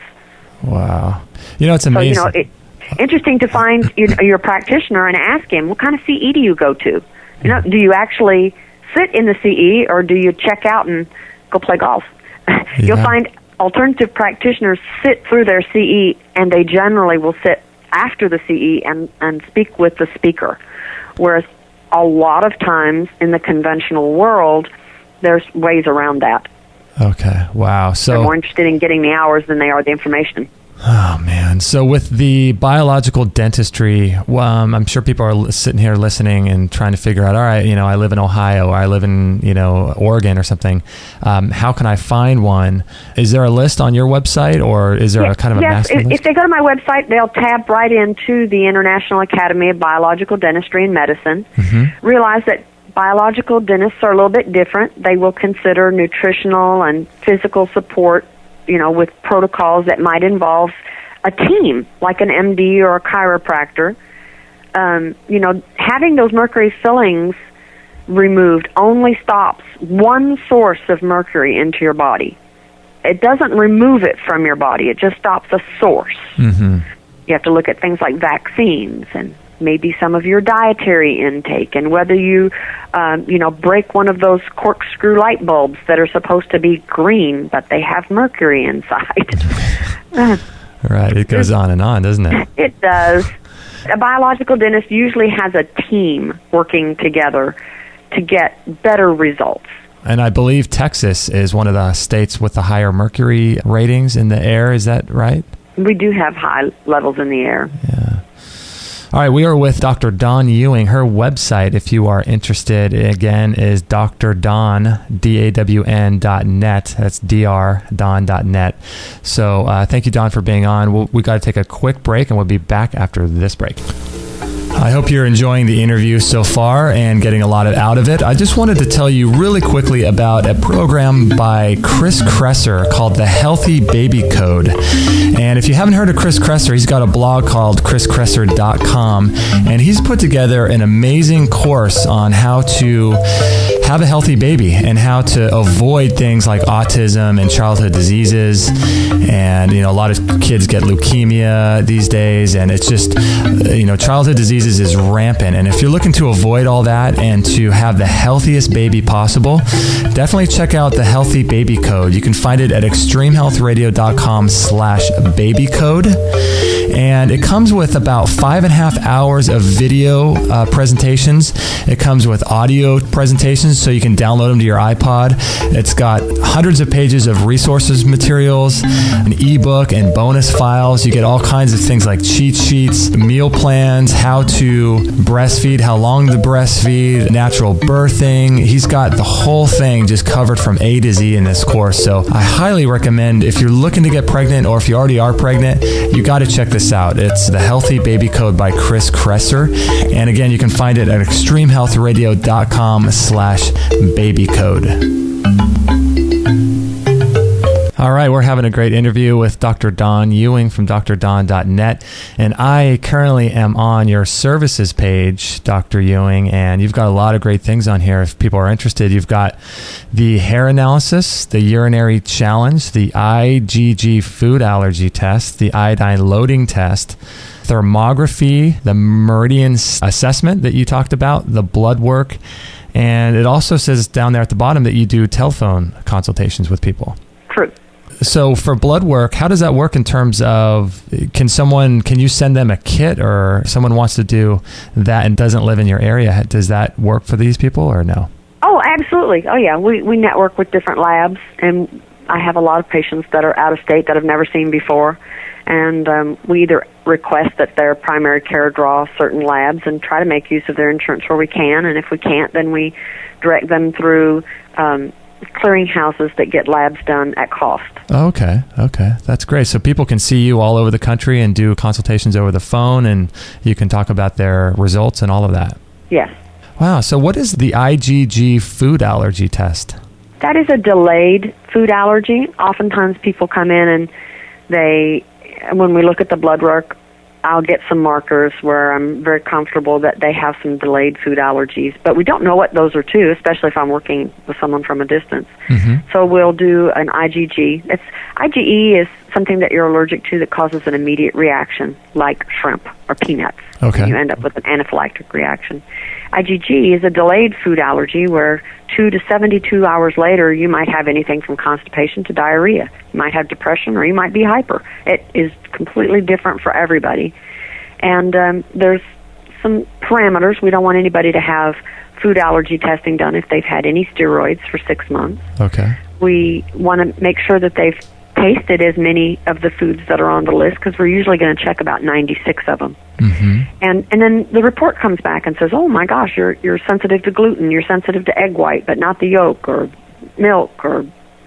Wow. It's amazing. So, it's interesting to find your practitioner and ask him, what kind of CE do you go to? Do you actually sit in the CE, or do you check out and go play golf? Yeah. You'll find alternative practitioners sit through their CE, and they generally will sit after the CE and speak with the speaker. Whereas a lot of times in the conventional world, there's ways around that. Okay, wow. So they're more interested in getting the hours than they are the information. Oh, man. So with the biological dentistry, I'm sure people are sitting here listening and trying to figure out, all right, I live in Ohio, or I live in, Oregon or something. How can I find one? Is there a list on your website, or is there a kind of a master list? If they go to my website, they'll tab right into the International Academy of Biological Dentistry and Medicine. Realize that biological dentists are a little bit different. They will consider nutritional and physical support, with protocols that might involve a team, like an MD or a chiropractor. Having those mercury fillings removed only stops one source of mercury into your body. It doesn't remove it from your body. It just stops a source. You have to look at things like vaccines and maybe some of your dietary intake, and whether you, break one of those corkscrew light bulbs that are supposed to be green, but they have mercury inside. Right. It goes on and on, doesn't it? It does. A biological dentist usually has a team working together to get better results. And I believe Texas is one of the states with the higher mercury ratings in the air. Is that right? We do have high levels in the air. Yeah. All right, we are with Dr. Dawn Ewing. Her website, if you are interested, again, is drdawn, DAWN.net. That's drdawn.net. So thank you, Dawn, for being on. We got to take a quick break, and we'll be back after this break. I hope you're enjoying the interview so far and getting a lot out of it. I just wanted to tell you really quickly about a program by Chris Kresser called The Healthy Baby Code. And if you haven't heard of Chris Kresser, he's got a blog called chriskresser.com, and he's put together an amazing course on how to have a healthy baby and how to avoid things like autism and childhood diseases. And, a lot of kids get leukemia these days, and it's just, childhood diseases is rampant. And if you're looking to avoid all that and to have the healthiest baby possible, definitely check out the Healthy Baby Code. You can find it at extremehealthradio.com/babycode. And it comes with about 5.5 hours of video presentations. It comes with audio presentations, so you can download them to your iPod. It's got hundreds of pages of resources materials, an ebook, and bonus files. You get all kinds of things like cheat sheets, meal plans, how to breastfeed, how long to breastfeed, natural birthing. He's got the whole thing just covered from A to Z in this course. So I highly recommend, if you're looking to get pregnant or if you already are pregnant, you got to check this out. It's The Healthy Baby Code by Chris Kresser. And again, you can find it at extremehealthradio.com/babycode. All right, we're having a great interview with Dr. Dawn Ewing from drdawn.net. And I currently am on your services page, Dr. Ewing, and you've got a lot of great things on here if people are interested. You've got the hair analysis, the urinary challenge, the IgG food allergy test, the iodine loading test, thermography, the Meridian assessment that you talked about, the blood work, and it also says down there at the bottom that you do telephone consultations with people. True. So for blood work, how does that work in terms of, can you send them a kit, or if someone wants to do that and doesn't live in your area, does that work for these people or no? Oh, absolutely. Oh, yeah. We network with different labs, and I have a lot of patients that are out of state that I've never seen before. And we either request that their primary care draw certain labs and try to make use of their insurance where we can. And if we can't, then we direct them through clearinghouses that get labs done at cost. Okay. That's great. So people can see you all over the country and do consultations over the phone, and you can talk about their results and all of that. Yes. Wow. So what is the IgG food allergy test? That is a delayed food allergy. Oftentimes people come in and when we look at the blood work, I'll get some markers where I'm very comfortable that they have some delayed food allergies. But we don't know what those are to, especially if I'm working with someone from a distance. Mm-hmm. So we'll do an IgG. IgE is something that you're allergic to that causes an immediate reaction, like shrimp or peanuts. Okay. And you end up with an anaphylactic reaction. IgG is a delayed food allergy where 2 to 72 hours later you might have anything from constipation to diarrhea. You might have depression, or you might be hyper. It is completely different for everybody. And there's some parameters. We don't want anybody to have food allergy testing done if they've had any steroids for 6 months. Okay. We want to make sure that they've tasted as many of the foods that are on the list, because we're usually going to check about 96 of them. Mm-hmm. And then the report comes back and says, oh my gosh, you're sensitive to gluten, you're sensitive to egg white, but not the yolk or milk or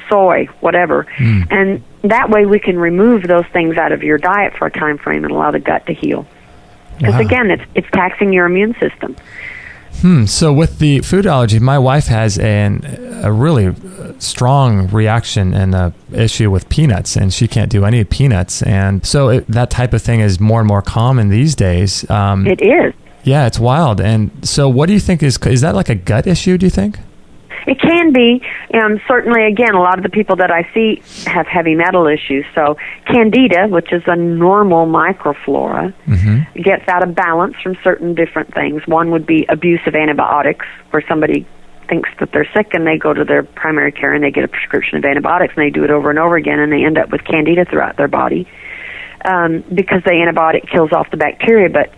soy, whatever. And that way we can remove those things out of your diet for a time frame and allow the gut to heal. Because again, it's taxing your immune system. So with the food allergy, my wife has a really strong reaction and a issue with peanuts, and she can't do any peanuts. And so that type of thing is more and more common these days. It is. Yeah, it's wild. And so what do you think is that like a gut issue, do you think? It can be. Certainly, again, a lot of the people that I see have heavy metal issues. So candida, which is a normal microflora, gets out of balance from certain different things. One would be abuse of antibiotics, where somebody thinks that they're sick and they go to their primary care and they get a prescription of antibiotics and they do it over and over again, and they end up with candida throughout their body because the antibiotic kills off the bacteria, but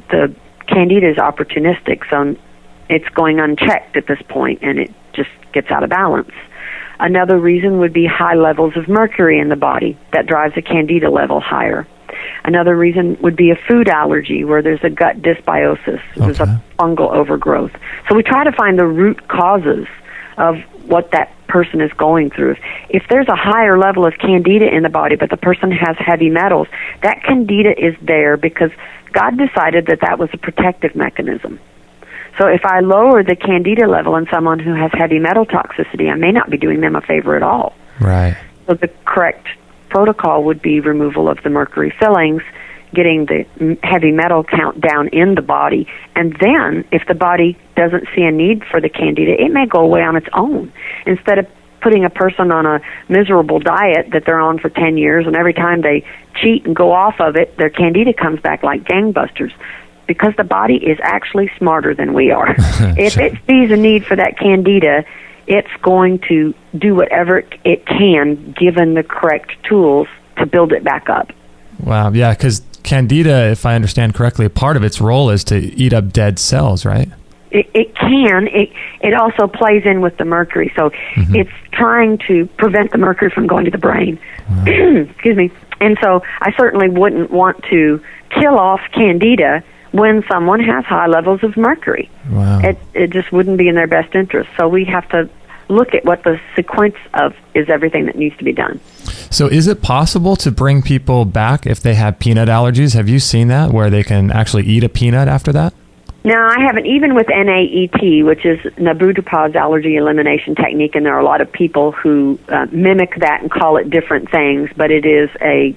the candida is opportunistic, so it's going unchecked at this point, and it just gets out of balance. Another reason would be high levels of mercury in the body. That drives the candida level higher. Another reason would be a food allergy where there's a gut dysbiosis. There's a fungal overgrowth. So we try to find the root causes of what that person is going through. If there's a higher level of candida in the body, but the person has heavy metals, that candida is there because God decided that was a protective mechanism. So if I lower the candida level in someone who has heavy metal toxicity, I may not be doing them a favor at all. Right. So the correct protocol would be removal of the mercury fillings, getting the heavy metal count down in the body, and then if the body doesn't see a need for the candida, it may go away on its own. Instead of putting a person on a miserable diet that they're on for 10 years, and every time they cheat and go off of it, their candida comes back like gangbusters. Because the body is actually smarter than we are. If it sees a need for that candida, it's going to do whatever it can, given the correct tools, to build it back up. Wow, yeah, because candida, if I understand correctly, part of its role is to eat up dead cells, right? It can. It also plays in with the mercury. So it's trying to prevent the mercury from going to the brain. Wow. Excuse me. And so I certainly wouldn't want to kill off candida when someone has high levels of mercury. Wow. It just wouldn't be in their best interest. So we have to look at what the sequence of is everything that needs to be done. So is it possible to bring people back if they have peanut allergies? Have you seen that, where they can actually eat a peanut after that? No, I haven't. Even with NAET, which is Nabudapaz allergy elimination technique, and there are a lot of people who mimic that and call it different things, but it is a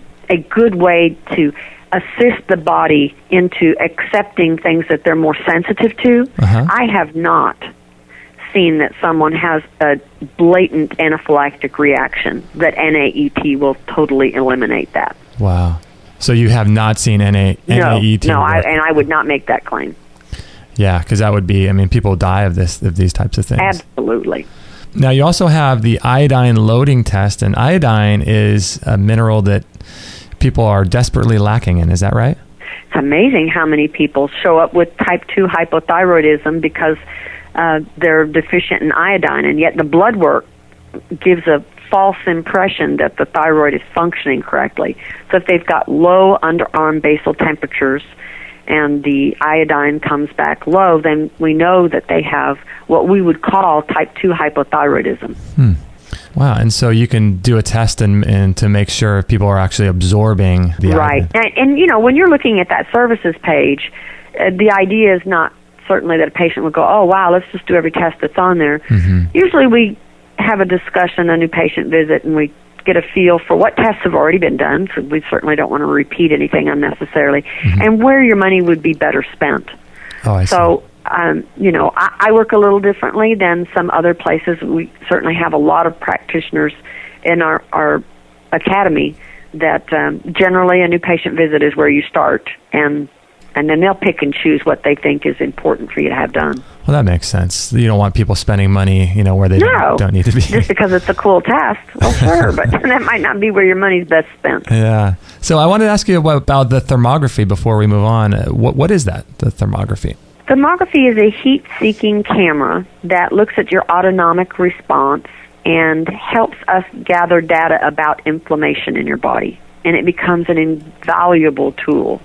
good way to assist the body into accepting things that they're more sensitive to. I have not seen that someone has a blatant anaphylactic reaction that NAET will totally eliminate that. Wow. So you have not seen NAET? No, and I would not make that claim. Yeah, because that would be, people die of these types of things. Absolutely. Now, you also have the iodine loading test, and iodine is a mineral that people are desperately lacking in. Is that right? It's amazing how many people show up with type 2 hypothyroidism because they're deficient in iodine, and yet the blood work gives a false impression that the thyroid is functioning correctly. So if they've got low underarm basal temperatures and the iodine comes back low, then we know that they have what we would call type 2 hypothyroidism. Wow, and so you can do a test and to make sure if people are actually absorbing the right. iodine. And when you're looking at that services page, the idea is not certainly that a patient would go, oh, wow, let's just do every test that's on there. Usually we have a discussion, a new patient visit, and we get a feel for what tests have already been done, so we certainly don't want to repeat anything unnecessarily, and where your money would be better spent. Oh, I see. So, I work a little differently than some other places. We certainly have a lot of practitioners in our academy that generally a new patient visit is where you start, and then they'll pick and choose what they think is important for you to have done. Well, that makes sense. You don't want people spending money, where they don't need to be. Just because it's a cool test. Well, sure, but that might not be where your money's best spent. Yeah. So I wanted to ask you about the thermography before we move on. What is that, the thermography? Thermography is a heat-seeking camera that looks at your autonomic response and helps us gather data about inflammation in your body. And it becomes an invaluable tool.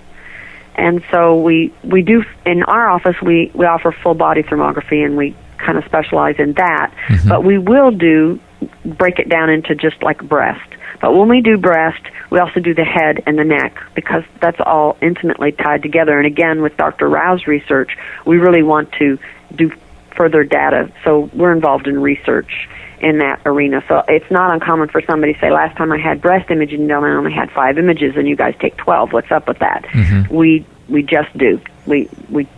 And so we do, in our office, we offer full-body thermography, and we kind of specialize in that. But we will break it down into just like breast. But when we do breast, we also do the head and the neck, because that's all intimately tied together. And again, with Dr. Rao's research, we really want to do further data. So we're involved in research in that arena. So it's not uncommon for somebody to say, last time I had breast imaging done, I only had 5 images, and you guys take 12. What's up with that? We just do. We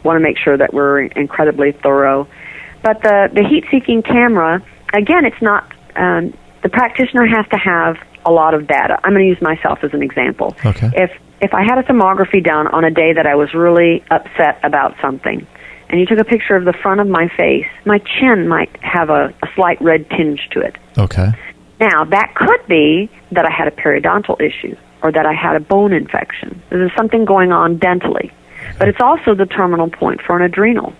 want to make sure that we're incredibly thorough. But the heat-seeking camera, again, it's not, the practitioner has to have a lot of data. I'm going to use myself as an example. Okay. If I had a thermography done on a day that I was really upset about something, and you took a picture of the front of my face, my chin might have a slight red tinge to it. Okay. Now, that could be that I had a periodontal issue or that I had a bone infection. There's something going on dentally. but it's also the terminal point for an adrenal.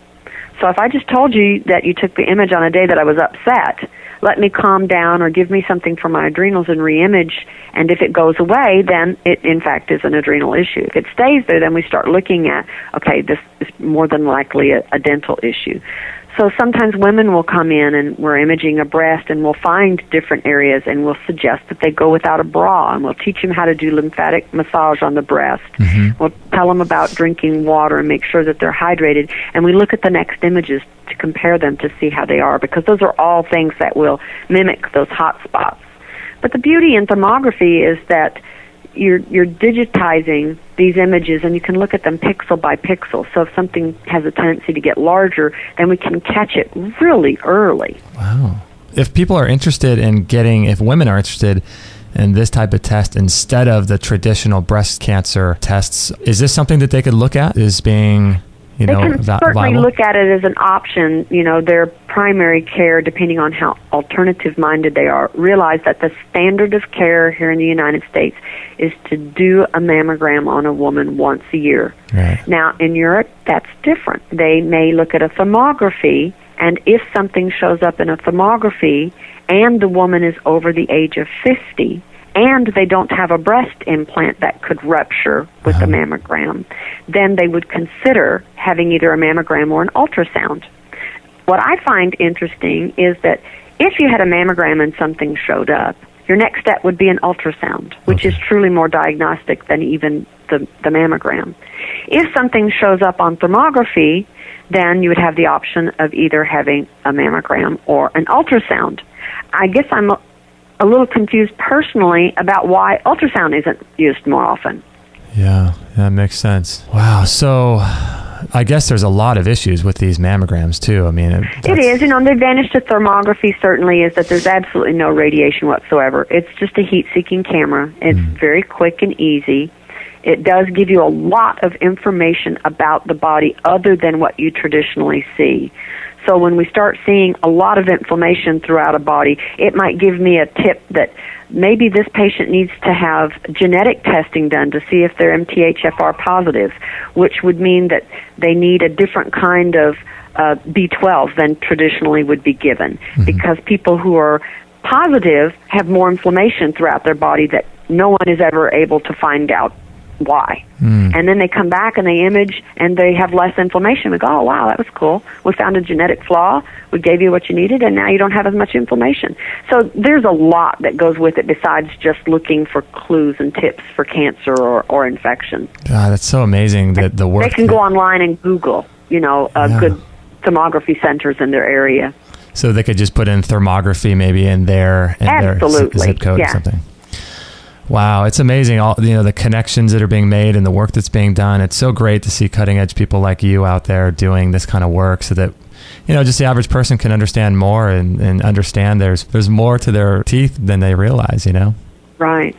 So if I just told you that you took the image on a day that I was upset, let me calm down or give me something for my adrenals and re-image, and if it goes away, then it in fact is an adrenal issue. If it stays there, then we start looking at, okay, this is more than likely a dental issue. So sometimes women will come in and we're imaging a breast and we'll find different areas and we'll suggest that they go without a bra, and we'll teach them how to do lymphatic massage on the breast. We'll tell them about drinking water and make sure that they're hydrated, and we look at the next images to compare them to see how they are, because those are all things that will mimic those hot spots. But the beauty in thermography is that you're digitizing these images, and you can look at them pixel by pixel. So if something has a tendency to get larger, then we can catch it really early. Wow. If people are interested in if women are interested in this type of test instead of the traditional breast cancer tests, is this something that they could look at as being, they can certainly viable? look at it as an option. Their primary care, depending on how alternative-minded they are, realize that the standard of care here in the United States is to do a mammogram on a woman once a year. Right. Now, in Europe, that's different. They may look at a thermography, and if something shows up in a thermography and the woman is over the age of 50, and they don't have a breast implant that could rupture with a mammogram, then they would consider having either a mammogram or an ultrasound. What I find interesting is that if you had a mammogram and something showed up, your next step would be an ultrasound, which is truly more diagnostic than even the mammogram. If something shows up on thermography, then you would have the option of either having a mammogram or an ultrasound. I guess I'm a little confused personally about why ultrasound isn't used more often. Yeah, that makes sense. Wow. So I guess there's a lot of issues with these mammograms too. I mean, it is. The advantage to thermography certainly is that there's absolutely no radiation whatsoever. It's just a heat-seeking camera. It's very quick and easy. It does give you a lot of information about the body other than what you traditionally see. So when we start seeing a lot of inflammation throughout a body, it might give me a tip that maybe this patient needs to have genetic testing done to see if they're MTHFR positive, which would mean that they need a different kind of B12 than traditionally would be given, because people who are positive have more inflammation throughout their body that no one is ever able to find out why. And then they come back and they image and they have less inflammation. We go, oh, wow, that was cool. We found a genetic flaw. We gave you what you needed, and now you don't have as much inflammation. So there's a lot that goes with it besides just looking for clues and tips for cancer or infection. God, that's so amazing that the work... They can go online and Google, good thermography centers in their area. So they could just put in thermography maybe in their zip code or something. Wow, it's amazing, all the connections that are being made and the work that's being done. It's so great to see cutting edge people like you out there doing this kind of work, so that just the average person can understand more and understand there's more to their teeth than they realize. Right.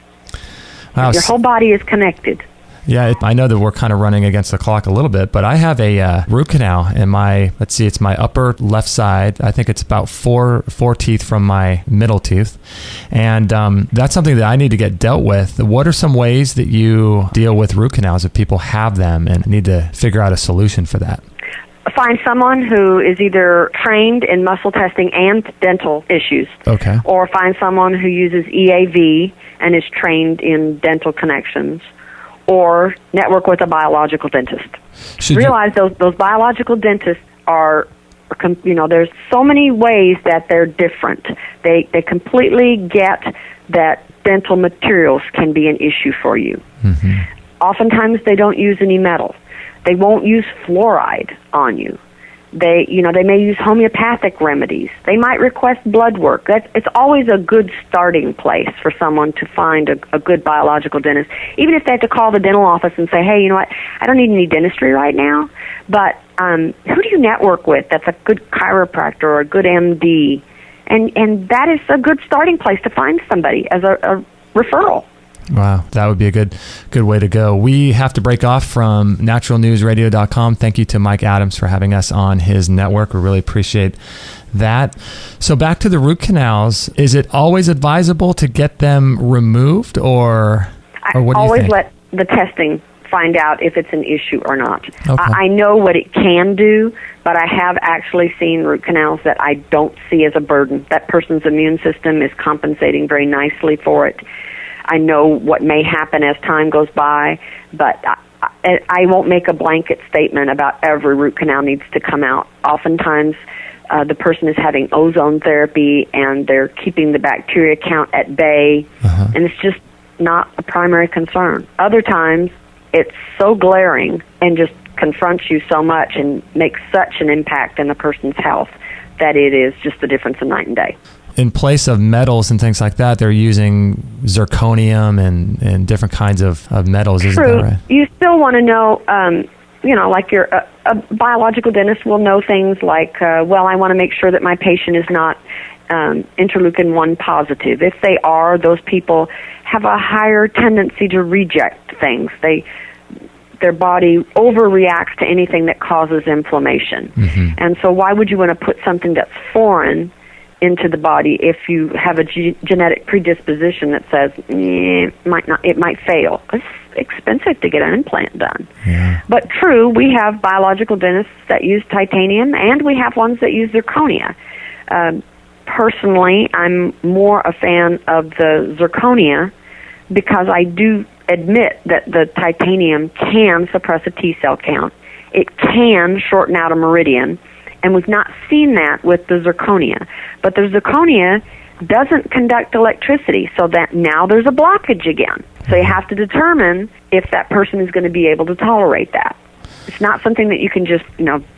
Wow. Your whole body is connected. Yeah, I know that we're kind of running against the clock a little bit, but I have a root canal in it's my upper left side. I think it's about four teeth from my middle tooth. And that's something that I need to get dealt with. What are some ways that you deal with root canals if people have them and need to figure out a solution for that? Find someone who is either trained in muscle testing and dental issues. Okay. Or find someone who uses EAV and is trained in dental connections. Or network with a biological dentist. Realize those biological dentists are, there's so many ways that they're different. They completely get that dental materials can be an issue for you. Oftentimes they don't use any metal. They won't use fluoride on you. They may use homeopathic remedies. They might request blood work. It's always a good starting place for someone to find a good biological dentist. Even if they have to call the dental office and say, hey, you know what, I don't need any dentistry right now, but who do you network with that's a good chiropractor or a good MD? And that is a good starting place to find somebody as a referral. Wow, that would be a good way to go. We have to break off from naturalnewsradio.com. Thank you to Mike Adams for having us on his network. We really appreciate that. So back to the root canals, is it always advisable to get them removed or what do you think? Always let the testing find out if it's an issue or not. Okay. I know what it can do, but I have actually seen root canals that I don't see as a burden. That person's immune system is compensating very nicely for it. I know what may happen as time goes by, but I won't make a blanket statement about every root canal needs to come out. Oftentimes, the person is having ozone therapy and they're keeping the bacteria count at bay, and it's just not a primary concern. Other times, it's so glaring and just confronts you so much and makes such an impact in a person's health that it is just the difference in night and day. In place of metals and things like that, they're using zirconium and different kinds of metals, isn't that right? You still want to know, like a biological dentist will know things like, I want to make sure that my patient is not interleukin-1 positive. If they are, those people have a higher tendency to reject things. Their body overreacts to anything that causes inflammation. And so why would you want to put something that's foreign into the body if you have a genetic predisposition that says it might fail? It's expensive to get an implant done. Yeah. But true, we have biological dentists that use titanium, and we have ones that use zirconia. Personally, I'm more a fan of the zirconia because I do admit that the titanium can suppress a T cell count. It can shorten out a meridian, and we've not seen that with the zirconia. But the zirconia doesn't conduct electricity, so that now there's a blockage again. So you have to determine if that person is going to be able to tolerate that. It's not something that you can just,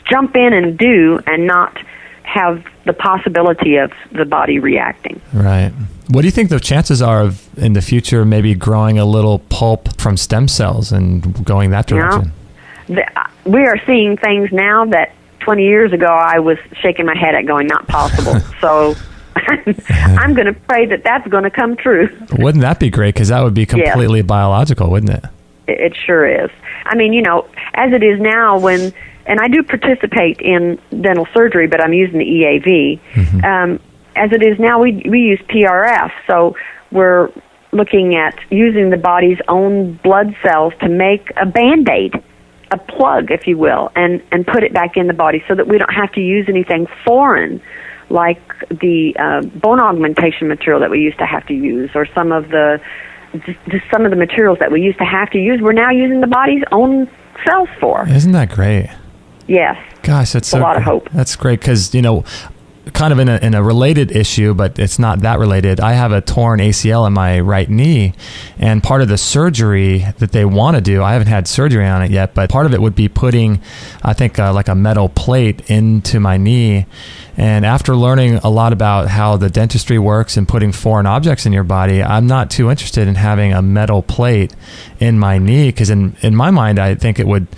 jump in and do and not have the possibility of the body reacting. Right. What do you think the chances are of, in the future, maybe growing a little pulp from stem cells and going that direction? We are seeing things now that 20 years ago I was shaking my head at going, not possible. So I'm going to pray that that's going to come true. Wouldn't that be great? Because that would be completely biological, wouldn't it? It sure is. I mean, as it is now and I do participate in dental surgery, but I'm using the EAV. As it is now, we use PRF, so we're looking at using the body's own blood cells to make a Band-Aid, a plug, if you will, and put it back in the body so that we don't have to use anything foreign like the bone augmentation material that we used to have to use, or some of the materials that we used to have to use. We're now using the body's own cells for. Isn't that great? Yes. Gosh, that's a lot of hope. That's great because, kind of in a related issue, but it's not that related. I have a torn ACL in my right knee, and part of the surgery that they want to do, I haven't had surgery on it yet, but part of it would be putting, I think, like a metal plate into my knee. And after learning a lot about how the dentistry works and putting foreign objects in your body, I'm not too interested in having a metal plate in my knee because in my mind, I think it would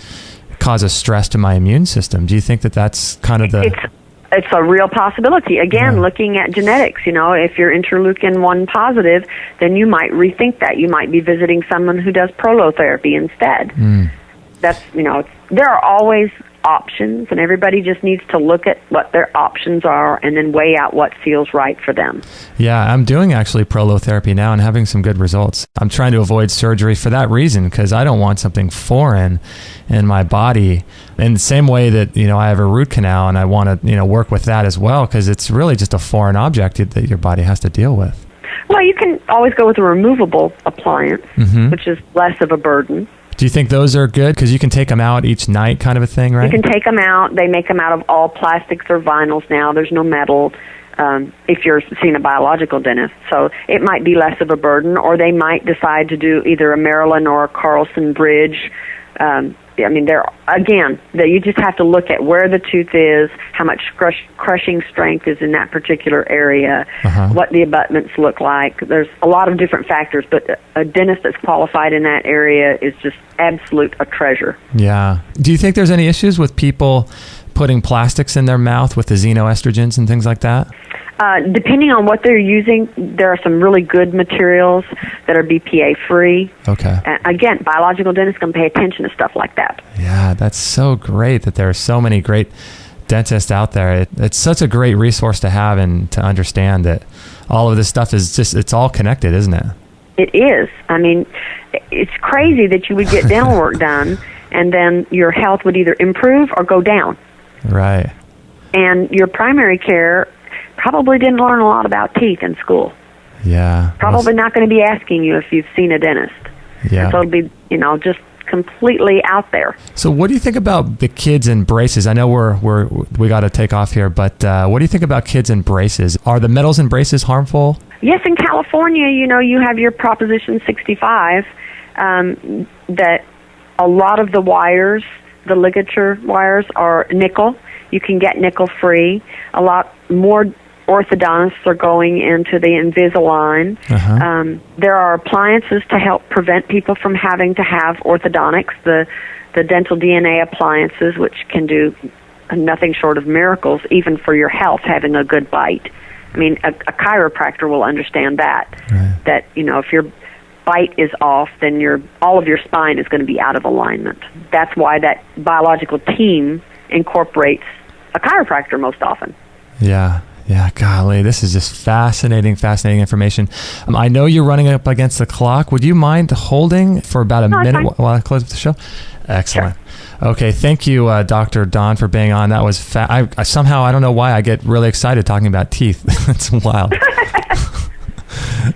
cause a stress to my immune system. Do you think that that's kind of It's a real possibility. Again, looking at genetics, if you're interleukin-1 positive, then you might rethink that. You might be visiting someone who does prolotherapy instead. That's, there are always options, and everybody just needs to look at what their options are and then weigh out what feels right for them. Yeah, I'm doing actually prolotherapy now and having some good results. I'm trying to avoid surgery for that reason because I don't want something foreign in my body. In the same way that, I have a root canal and I want to, work with that as well because it's really just a foreign object that your body has to deal with. Well, you can always go with a removable appliance, which is less of a burden. Do you think those are good? Because you can take them out each night kind of a thing, right? You can take them out. They make them out of all plastics or vinyls now. There's no metal if you're seeing a biological dentist. So it might be less of a burden, or they might decide to do either a Maryland or a Carlson bridge. You just have to look at where the tooth is, how much crushing strength is in that particular area, what the abutments look like. There's a lot of different factors, but a dentist that's qualified in that area is just absolute a treasure. Yeah. Do you think there's any issues with people putting plastics in their mouth with the xenoestrogens and things like that? Depending on what they're using, there are some really good materials that are BPA-free. Okay. Again, biological dentists can pay attention to stuff like that. Yeah, that's so great that there are so many great dentists out there. It's such a great resource to have and to understand that all of this stuff is it's all connected, isn't it? It is. I mean, it's crazy that you would get dental work done and then your health would either improve or go down. Right. And your primary care probably didn't learn a lot about teeth in school. Yeah. Probably not going to be asking you if you've seen a dentist. Yeah. And so it'll be, just completely out there. So what do you think about the kids in braces? I know we got to take off here, but what do you think about kids in braces? Are the metals in braces harmful? Yes, in California, you have your Proposition 65 that a lot of the wires, the ligature wires, are nickel. You can get nickel-free. A lot more orthodontists are going into the Invisalign. Uh-huh. There are appliances to help prevent people from having to have orthodontics, the dental DNA appliances, which can do nothing short of miracles, even for your health, having a good bite. I mean, a chiropractor will understand that, right. That, if your bite is off, then all of your spine is going to be out of alignment. That's why that biological team incorporates a chiropractor most often. Yeah. Yeah, golly, this is just fascinating information. I know you're running up against the clock. Would you mind holding for about a minute while I close the show? Excellent. Sure. Okay, thank you, Dr. Dawn, for being on. That was somehow, I don't know why, I get really excited talking about teeth. It's wild.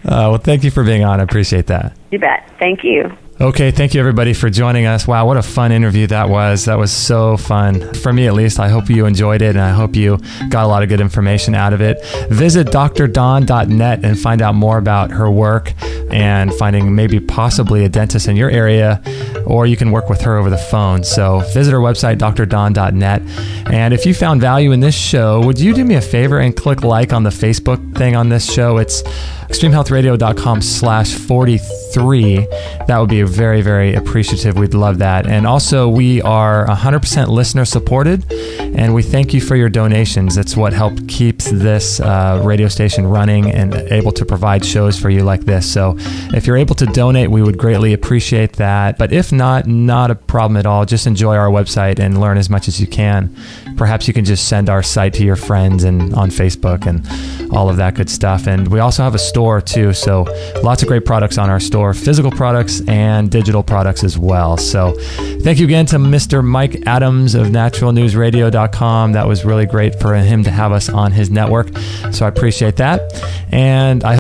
Well, thank you for being on. I appreciate that. You bet. Thank you. Okay, thank you everybody for joining us. Wow, what a fun interview that was. That was so fun. For me at least, I hope you enjoyed it and I hope you got a lot of good information out of it. Visit drdawn.net and find out more about her work and finding maybe possibly a dentist in your area, or you can work with her over the phone. So visit her website, drdawn.net. And if you found value in this show, would you do me a favor and click like on the Facebook thing on this show? It's extremehealthradio.com/43. That would be very, very appreciative. We'd love that. And also, we are 100% listener supported, and we thank you for your donations. That's what helped keeps this radio station running and able to provide shows for you like this. So if you're able to donate, we would greatly appreciate that. But if not a problem at all. Just enjoy our website and learn as much as you can. Perhaps you can just send our site to your friends and on Facebook and all of that good stuff. And we also have a store too, so lots of great products on our store, physical products and digital products as well. So thank you again to Mr. Mike Adams of naturalnewsradio.com. That was really great for him to have us on his network, so I appreciate that. And I